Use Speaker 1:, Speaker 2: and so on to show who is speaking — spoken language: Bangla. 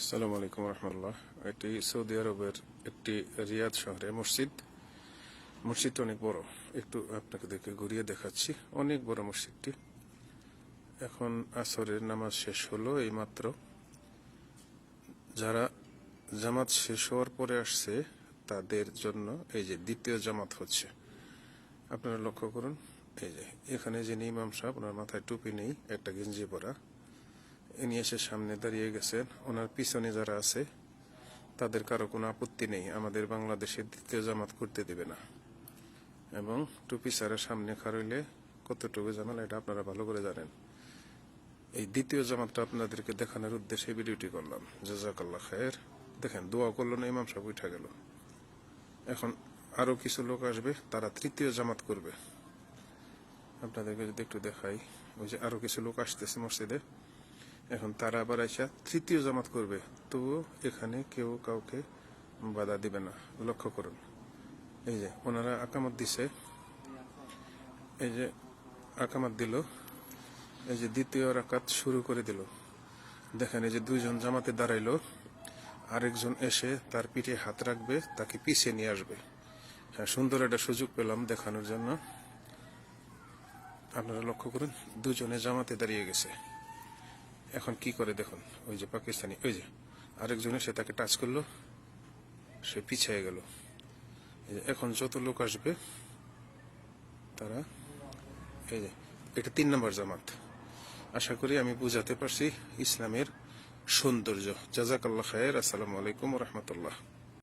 Speaker 1: আসসালামু আলাইকুম রহমতুল্লাহ। এটি সৌদি আরবের একটি রিয়াদ শহরে মসজিদটা অনেক বড়। একটু আপনাকে ঘুরিয়ে দেখাচ্ছি। অনেক বড় মসজিদটি। এখন আসরের নামাজ শেষ হলো এই মাত্র। যারা জামাত শেষ হওয়ার পরে আসছে তাদের জন্য এই যে দ্বিতীয় জামাত হচ্ছে। আপনারা লক্ষ্য করুন, এই যে এখানে যিনি ইমাম সাহেব, ওনার মাথায় টুপি নেই, একটা গেঞ্জি পরা, ইনি এসে সামনে দাঁড়িয়ে গেছেন। ওনার পিছনে যারা আছে তাদের কারো কোনো আপত্তি নেই, আমাদের বাংলাদেশে দ্বিতীয় জামাত করতে দেবে না। এবং টুপি ছাড়া সামনে খাড়ইলে কতটুকু ঝামেলা এটা আপনারা ভালো করে জানেন। এই দ্বিতীয় জামাতটা আপনাদেরকে দেখানোর উদ্দেশ্যে ভিডিওটি করলাম। জাযাকাল্লাহ খায়ের। দেখেন, দোয়া করলো না, ইমাম সাহেব উঠা গেল। এখন আরো কিছু লোক আসবে, তারা তৃতীয় জামাত করবে। আপনাদেরকে যদি একটু দেখাই, ওই যে আরো কিছু লোক আসতেছে মসজিদে। এখন তারা আবার আইসা তৃতীয় জামাত করবে, তবুও এখানে কেউ কাউকে বাধা দিবে না। লক্ষ্য করুন, এই যে ওনারা আকামত দিছে, এই যে আকামত দিল, এই যে দ্বিতীয় রাকাত শুরু করে দিল। দেখেন, এই যে দুইজন জামাতে দাঁড়াইলো, আরেকজন এসে তার পিঠে হাত রাখবে, তাকে পিছিয়ে নিয়ে আসবে। হ্যাঁ, সুন্দর একটা সুযোগ পেলাম দেখানোর জন্য। আপনারা লক্ষ্য করুন, দুজনে জামাতে দাঁড়িয়ে গেছে। এখন কি করে দেখুন, ওই যে পাকিস্তানি, ওই যে আরেকজন এসে তাকে টাচ করলো, সে পিছিয়ে গেল। এখন যত লোক আসবে তারা, এই যে এটা 3 নম্বর জামাত। আশা করি আমি বুঝাতে পারছি ইসলামের সৌন্দর্য। জাযাকাল্লাহ খায়ের। আসসালামু আলাইকুম রহমতুল্লাহ।